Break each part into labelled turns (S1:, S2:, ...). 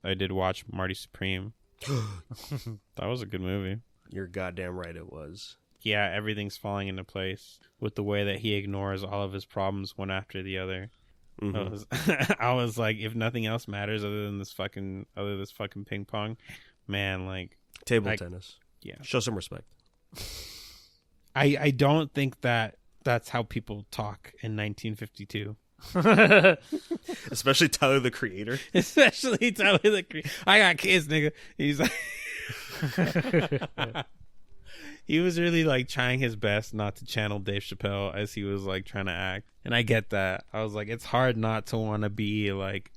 S1: I did watch Marty Supreme. That was a good movie.
S2: You're goddamn right it was.
S1: Yeah, everything's falling into place with the way that he ignores all of his problems one after the other. Mm-hmm. I was like, if nothing else matters other than this fucking ping pong, man, like
S2: table tennis.
S1: Yeah,
S2: show some respect.
S1: I don't think that's how people talk in 1952.
S2: Especially Tyler the Creator.
S1: I got kids, nigga. He's like he was really like trying his best not to channel Dave Chappelle as he was like trying to act, and I get that. I was like, it's hard not to want to be like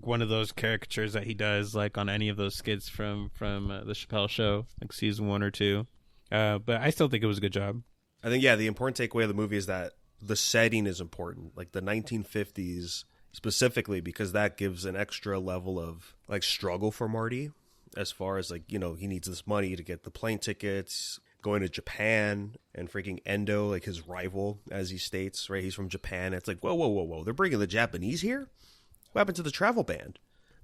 S1: one of those caricatures that he does like on any of those skits from the Chappelle Show, like season 1 or 2. But I still think it was a good job.
S2: I think the important takeaway of the movie is that the setting is important, like the 1950s specifically, because that gives an extra level of like struggle for Marty, as far as like, he needs this money to get the plane tickets, going to Japan, and freaking Endo, like his rival, as he states, right? He's from Japan. It's like, whoa, they're bringing the Japanese here? What happened to the travel ban?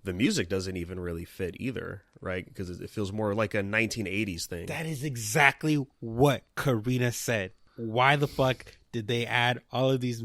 S2: The music doesn't even really fit either, right? Because it feels more like a 1980s thing.
S1: That is exactly what Karina said. Why the fuck did they add all of these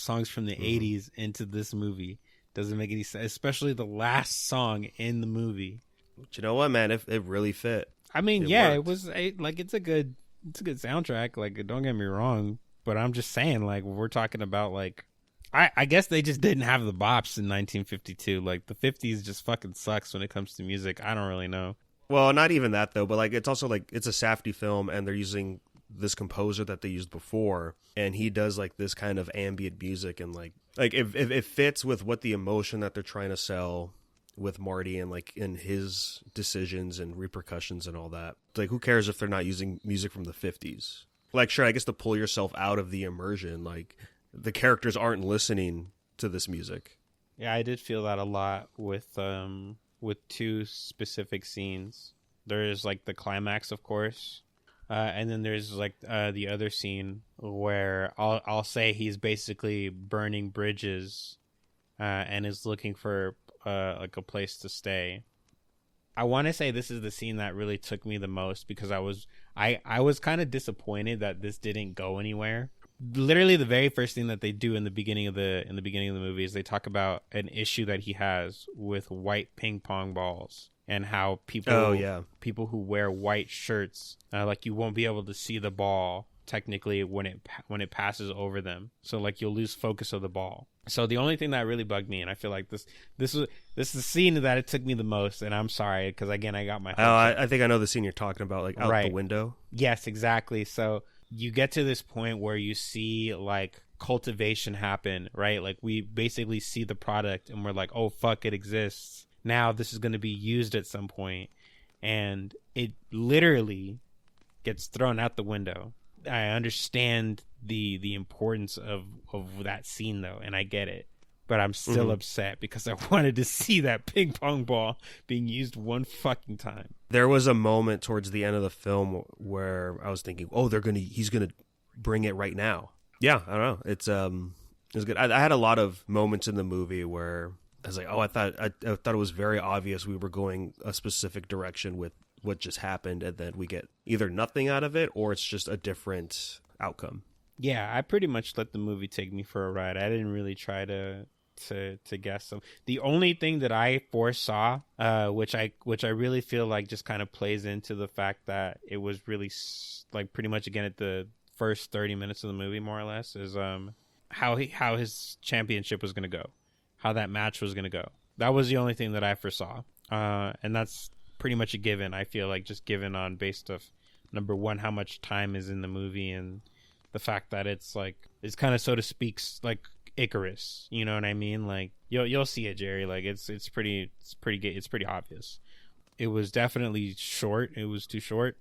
S1: songs from the 80s into this movie? Doesn't make any sense, especially the last song in the movie.
S2: But you know what, man? It really fit.
S1: I mean, it was it's a good soundtrack. Like, don't get me wrong, but I'm just saying, like, we're talking about like, I guess they just didn't have the bops in 1952. Like, the 50s just fucking sucks when it comes to music. I don't really know.
S2: Well, not even that though, but like, it's also like, it's a Safdie film, and they're using this composer that they used before, and he does like this kind of ambient music, and like if it fits with what the emotion that they're trying to sell with Marty, and like in his decisions and repercussions and all that. Like, who cares if they're not using music from the 50s? Like, sure, I guess to pull yourself out of the immersion, like the characters aren't listening to this music.
S1: Yeah, I did feel that a lot with 2 specific scenes. There's like the climax, of course. And then there's like the other scene where I'll say he's basically burning bridges and is looking for like a place to stay. I want to say this is the scene that really took me the most, because I was kind of disappointed that this didn't go anywhere. Literally, the very first thing that they do in the beginning of the movie is they talk about an issue that he has with white ping pong balls. And how people who wear white shirts, like, you won't be able to see the ball technically when it passes over them. So like, you'll lose focus of the ball. So the only thing that really bugged me, and I feel like this is the scene that it took me the most. And I'm sorry, because again, I got my.
S2: I think I know the scene you're talking about, like out the window.
S1: Yes, exactly. So you get to this point where you see like cultivation happen, right? Like, we basically see the product, and we're like, oh fuck, it exists. Now this is going to be used at some point, and it literally gets thrown out the window. I understand the importance of that scene though, and I get it, but I'm still upset because I wanted to see that ping pong ball being used one fucking time.
S2: There was a moment towards the end of the film where I was thinking, oh, he's gonna bring it right now. Yeah, I don't know. It was good. I had a lot of moments in the movie where I was like, oh, I thought it was very obvious we were going a specific direction with what just happened, and then we get either nothing out of it or it's just a different outcome.
S1: Yeah, I pretty much let the movie take me for a ride. I didn't really try to guess them. The only thing that I foresaw, which I really feel like just kind of plays into the fact that it was really like pretty much again at the first 30 minutes of the movie, more or less, is how his championship was going to go. How that match was going to go. That was the only thing that I foresaw. And that's pretty much a given, I feel like, just given on based of, number one, how much time is in the movie, and the fact that it's kind of, so to speak, like Icarus. You know what I mean? Like, you'll see it, Gerry. Like, it's pretty obvious. It was definitely short. It was too short.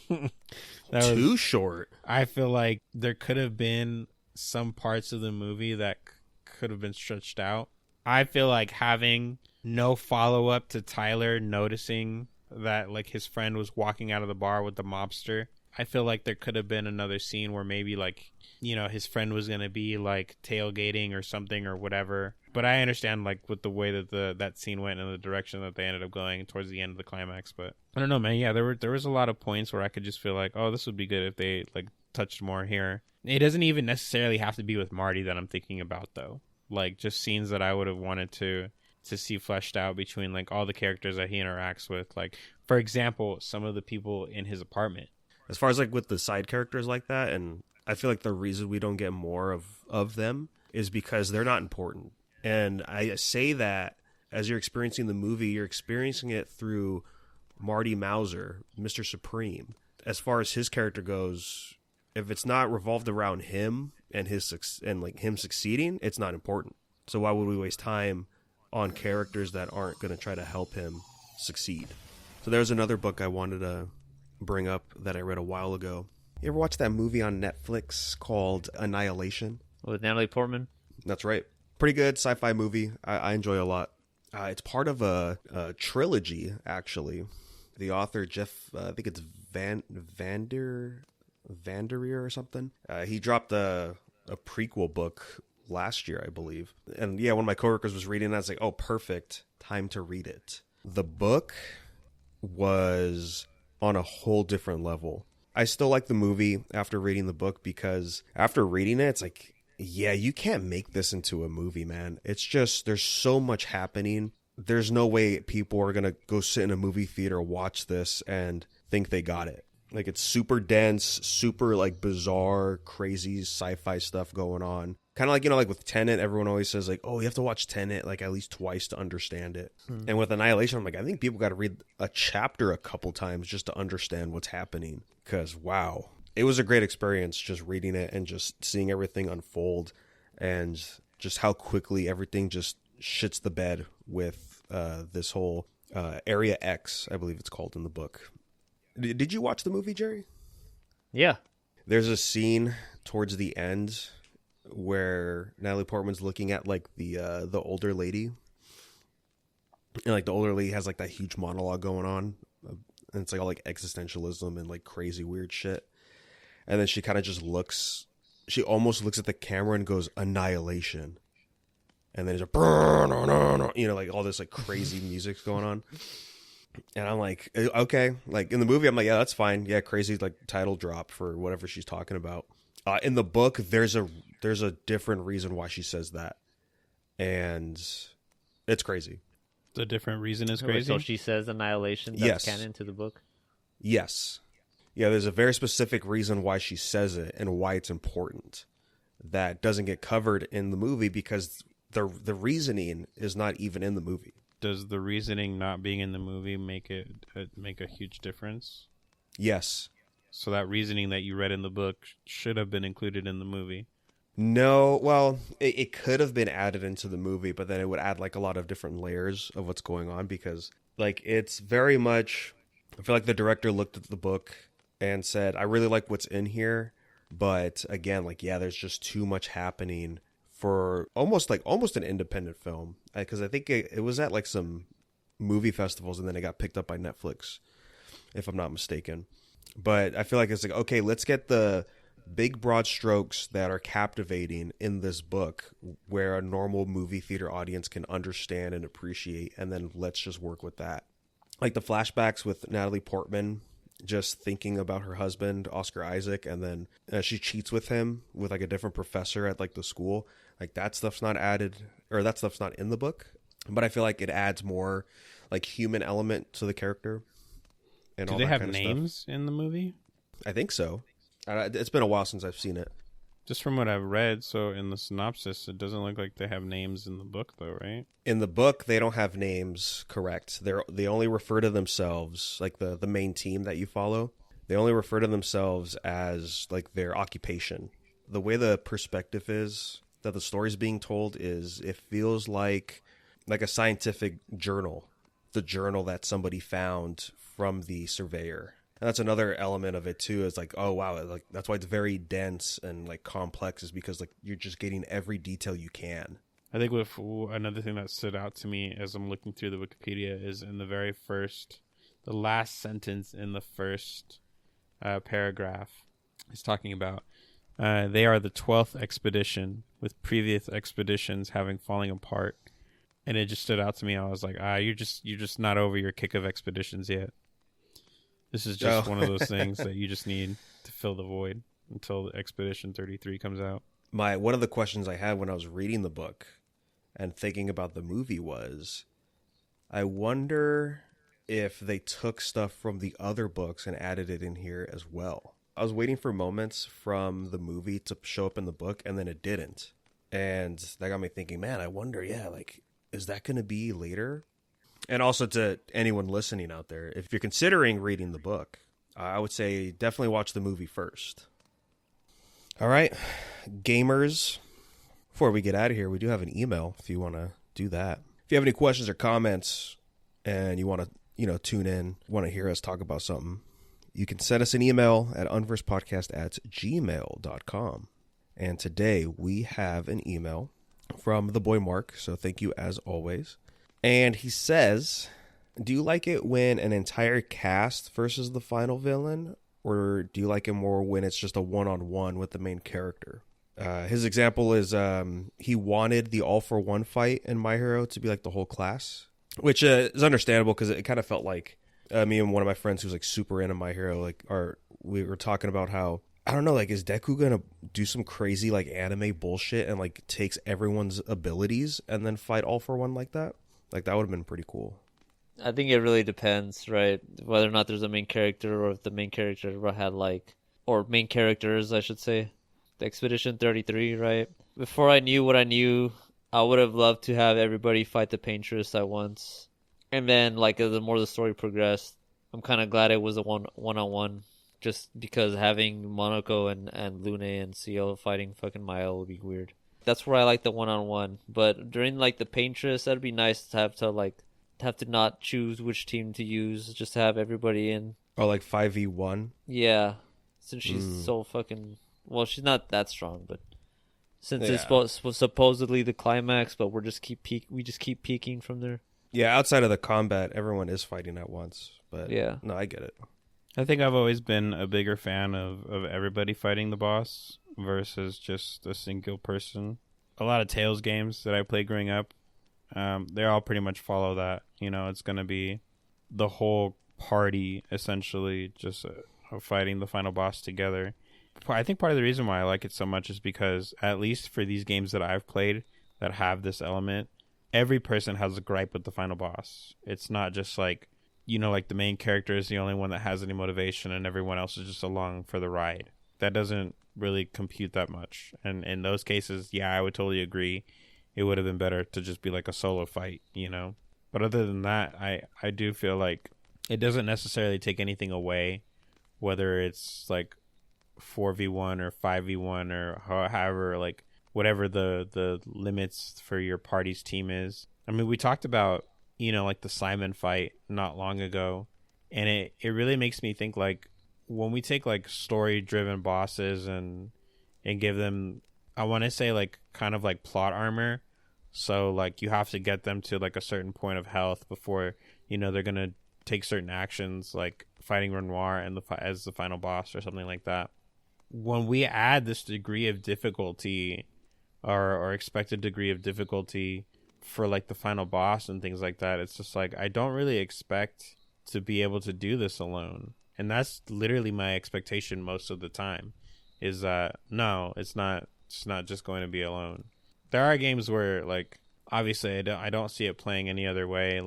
S2: Too short.
S1: I feel like there could have been some parts of the movie that could have been stretched out. I feel like having no follow-up to Tyler noticing that like his friend was walking out of the bar with the mobster. I feel like there could have been another scene where maybe like, his friend was going to be like tailgating or something or whatever. But I understand, like, with the way that that scene went and the direction that they ended up going towards the end of the climax. But I don't know, man. Yeah, there was a lot of points where I could just feel like, oh, this would be good if they like touched more here. It doesn't even necessarily have to be with Marty that I'm thinking about, though. Like, just scenes that I would have wanted to see fleshed out between like all the characters that he interacts with. Like, for example, some of the people in his apartment.
S2: As far as like with the side characters like that, and I feel like the reason we don't get more of them is because they're not important. And I say that as you're experiencing the movie, you're experiencing it through Marty Mauser, Mr. Supreme. As far as his character goes, if it's not revolved around him and him succeeding, it's not important. So why would we waste time on characters that aren't going to try to help him succeed? So there's another book I wanted to bring up that I read a while ago. You ever watch that movie on Netflix called Annihilation?
S3: With Natalie Portman?
S2: That's right. Pretty good sci-fi movie. I enjoy a lot. It's part of a trilogy, actually. The author, Jeff, I think it's Vandermeer or something. He dropped a prequel book last year, I believe. And yeah, one of my coworkers was reading it. I was like, oh, perfect. Time to read it. The book was on a whole different level. I still like the movie after reading the book because after reading it, it's like, yeah, you can't make this into a movie, man. It's just, there's so much happening. There's no way people are going to go sit in a movie theater, watch this, and think they got it. Like, it's super dense, super, like, bizarre, crazy sci-fi stuff going on. Kind of like, like with Tenet, everyone always says, like, oh, you have to watch Tenet, like, at least twice to understand it. And with Annihilation, I'm like, I think people got to read a chapter a couple times just to understand what's happening. Because, wow. It was a great experience just reading it and just seeing everything unfold and just how quickly everything just shits the bed with this whole Area X, I believe it's called in the book. Did you watch the movie, Gerry?
S3: Yeah.
S2: There's a scene towards the end where Natalie Portman's looking at like the older lady. And like the older lady has like that huge monologue going on. And it's like all like existentialism and like crazy weird shit. And then she kind of just looks, she almost looks at the camera and goes, Annihilation. And then there's a, like all this like crazy music's going on. And I'm like, okay. Like in the movie, I'm like, yeah, that's fine. Yeah, crazy like title drop for whatever she's talking about. In the book, there's a different reason why she says that. And it's crazy.
S1: The different reason is crazy?
S3: So she says Annihilation, that's canon to the book?
S2: Yes. Yeah, there's a very specific reason why she says it and why it's important that doesn't get covered in the movie because the reasoning is not even in the movie.
S1: Does the reasoning not being in the movie make a huge difference?
S2: Yes.
S1: So that reasoning that you read in the book should have been included in the movie.
S2: No, well, it could have been added into the movie, but then it would add like a lot of different layers of what's going on because like it's very much, I feel like the director looked at the book and said, I really like what's in here, but again, like, yeah, there's just too much happening for almost an independent film. Because I think it was at like some movie festivals and then it got picked up by Netflix, if I'm not mistaken. But I feel like it's like, okay, let's get the big broad strokes that are captivating in this book where a normal movie theater audience can understand and appreciate, and then let's just work with that. Like the flashbacks with Natalie Portman just thinking about her husband, Oscar Isaac, and then she cheats with him with like a different professor at like the school. Like that stuff's not added, or that stuff's not in the book, but I feel like it adds more like human element to the character. And
S1: do
S2: all
S1: they
S2: that
S1: have
S2: kind of
S1: names
S2: stuff.
S1: In the movie?
S2: I think so. It's been a while since I've seen it.
S1: Just from what I've read, so in the synopsis, it doesn't look like they have names in the book, though, right?
S2: In the book, they don't have names, correct. They only refer to themselves, like the main team that you follow. They only refer to themselves as like their occupation. The way the perspective is that the story's being told is it feels like a scientific journal, the journal that somebody found from the surveyor. And that's another element of it too. Is like, oh wow, like that's why it's very dense and like complex, is because like you're just getting every detail you can.
S1: I think with another thing that stood out to me as I'm looking through the Wikipedia is in the last sentence in the first paragraph is talking about They are the 12th expedition, with previous expeditions having falling apart. And it just stood out to me. I was like, you're just not over your kick of expeditions yet. This is just one of those things that you just need to fill the void until Expedition 33 comes out.
S2: One of the questions I had when I was reading the book and thinking about the movie was, I wonder if they took stuff from the other books and added it in here as well. I was waiting for moments from the movie to show up in the book, and then it didn't. And that got me thinking, man, I wonder, is that going to be later? And also to anyone listening out there, if you're considering reading the book, I would say definitely watch the movie first. All right, gamers, before we get out of here, we do have an email if you want to do that. If you have any questions or comments and you want to, tune in, want to hear us talk about something, you can send us an email at unversedpodcast@gmail.com. And today we have an email from the boy Mark, so thank you as always. And he says, do you like it when an entire cast versus the final villain, or do you like it more when it's just a one-on-one with the main character? His example is he wanted the all-for-one fight in My Hero to be like the whole class, which is understandable because it kind of felt like me and one of my friends who's like super into My Hero, we were talking about how, I don't know, is Deku gonna do some crazy anime bullshit and takes everyone's abilities and then fight all for one like that? That would have been pretty cool.
S3: I think it really depends, right? Whether or not there's a main character, or if the main character had or main characters, I should say. The Expedition 33, right? Before I knew what I knew, I would have loved to have everybody fight the Paintress at once. And then, as the more the story progressed, I'm kind of glad it was a one-on-one. Just because having Monoko and Lune and Seal fighting fucking Maya would be weird. That's where I like the one-on-one. But during the Paintress, that'd be nice to have to not choose which team to use, just to have everybody in.
S2: Oh, 5v1?
S3: Yeah. Since she's so fucking... Well, she's not that strong, but since it's supposedly the climax, but we just keep peeking from there.
S2: Yeah, outside of the combat, everyone is fighting at once. But yeah, no, I get it.
S1: I think I've always been a bigger fan of everybody fighting the boss versus just a single person. A lot of Tales games that I played growing up, they all pretty much follow that. It's going to be the whole party, essentially, just fighting the final boss together. I think part of the reason why I like it so much is because, at least for these games that I've played that have this element, every person has a gripe with the final boss. It's not just the main character is the only one that has any motivation and everyone else is just along for the ride. That doesn't really compute that much. And in those cases, I would totally agree. It would have been better to just be a solo fight, But other than that, I do feel like it doesn't necessarily take anything away, whether it's 4v1 or 5v1 or however, whatever the limits for your party's team is. I mean, we talked about, the Simon fight not long ago, and it really makes me think when we take story driven bosses and give them, I want to say kind of plot armor. So you have to get them to a certain point of health before, they're going to take certain actions, fighting Renoir and as the final boss or something like that. When we add this degree of difficulty or expected degree of difficulty for the final boss and things like that, it's just I don't really expect to be able to do this alone. And that's literally my expectation most of the time, is that no, it's not just going to be alone. There are games where obviously I don't see it playing any other way.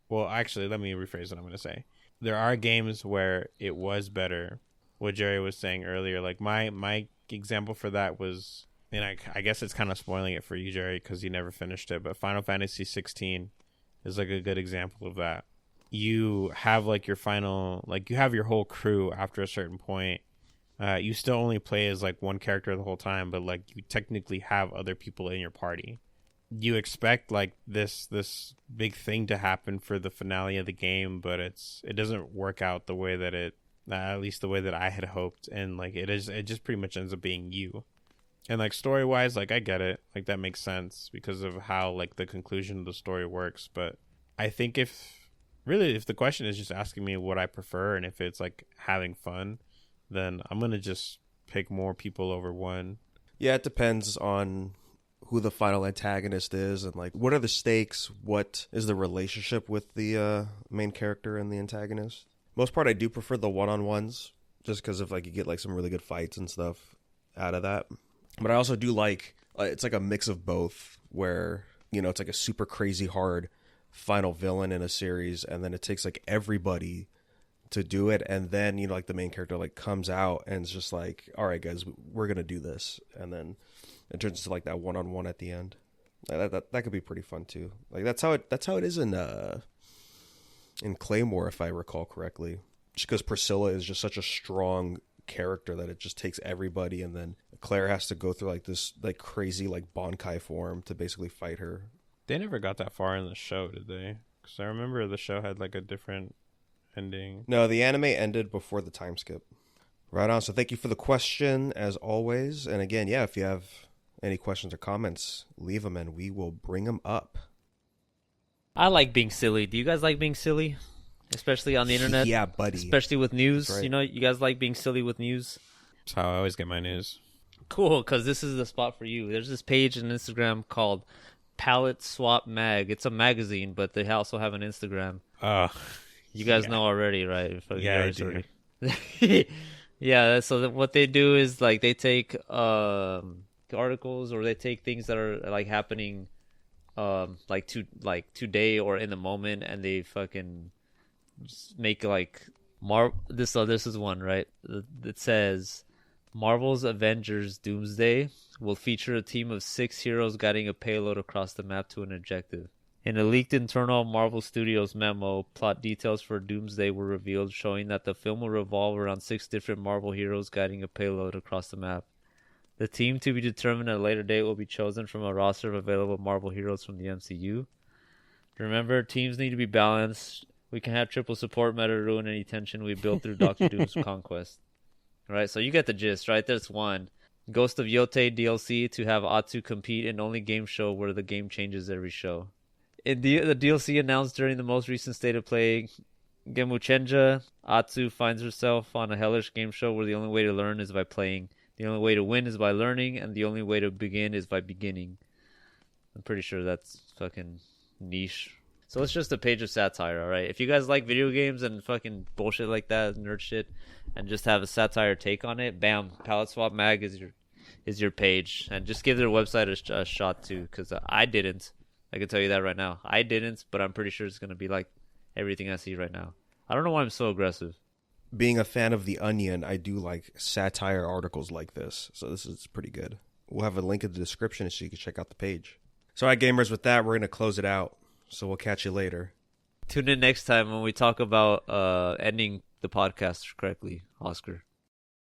S1: Well, actually, let me rephrase what I'm going to say. There are games where it was better. What Gerry was saying earlier, my example for that was, and I guess it's kind of spoiling it for you, Gerry, because you never finished it, but Final Fantasy 16 is a good example of that. You have your final, you have your whole crew after a certain point. You still only play as one character the whole time, but you technically have other people in your party. You expect this big thing to happen for the finale of the game, but it doesn't work out the way that at least the way that I had hoped, and it just pretty much ends up being you. And story wise, I get it, that makes sense because of how the conclusion of the story works. But I think if the question is just asking me what I prefer and if it's having fun, then I'm gonna just pick more people over one.
S2: Yeah, it depends on who the final antagonist is and like what are the stakes, what is the relationship with the main character and the antagonist. Most part I do prefer the one-on-ones just because of like you get like some really good fights and stuff out of that. But I also do like it's like a mix of both where, you know, it's like a super crazy hard final villain in a series and then it takes like everybody to do it, and then, you know, like the main character like comes out and it's just like, all right guys, we're gonna do this, and then it turns into like that one-on-one at the end. Like that could be pretty fun too. Like that's how it is in Claymore, if I recall correctly, just because Priscilla is just such a strong character that it just takes everybody, and then Claire has to go through like this like crazy like Bankai form to basically fight her.
S1: They never got that far in the show, did they? Because I remember the show had like a different ending.
S2: No, the anime ended before the time skip. Right on. So thank you for the question as always. And again, yeah, if you have any questions or comments, leave them and we will bring them up.
S3: I like being silly. Do you guys like being silly? Especially on the internet?
S2: Yeah, buddy.
S3: Especially with news.
S2: Right.
S3: You know, you guys like being silly with news?
S1: That's how I always get my news.
S3: Cool, because this is the spot for you. There's this page on Instagram called Palette Swap Mag. It's a magazine, but they also have an Instagram. You guys know already, right?
S1: Yeah, I do.
S3: Yeah, so what they do is like they take articles, or they take things that are like happening like today or in the moment, and they fucking just make like this is one, right? It says Marvel's Avengers Doomsday will feature a team of 6 heroes guiding a payload across the map to an objective. In a leaked internal Marvel Studios memo, plot details for Doomsday were revealed, showing that the film will revolve around 6 different Marvel heroes guiding a payload across the map. The team to be determined at a later date will be chosen from a roster of available Marvel heroes from the MCU. Remember, teams need to be balanced. We can have triple support meta ruin any tension we built through Doctor Doom's conquest. Right, so you get the gist, right? There's one. Ghost of Yotei DLC to have Atsu compete in only game show where the game changes every show. In the DLC announced during the most recent State of Play Gemuchenja, Atsu finds herself on a hellish game show where the only way to learn is by playing, the only way to win is by learning, and the only way to begin is by beginning. I'm pretty sure that's fucking niche. So it's just a page of satire, alright? If you guys like video games and fucking bullshit like that, nerd shit, and just have a satire take on it, bam, Palette Swap Mag is your page. And just give their website a shot too, because I didn't. I can tell you that right now. I didn't, but I'm pretty sure it's going to be like everything I see right now. I don't know why I'm so aggressive.
S2: Being a fan of The Onion, I do like satire articles like this, so this is pretty good. We'll have a link in the description so you can check out the page. So, all right, gamers, with that, we're going to close it out. So we'll catch you later.
S3: Tune in next time when we talk about ending the podcast correctly, Oscar.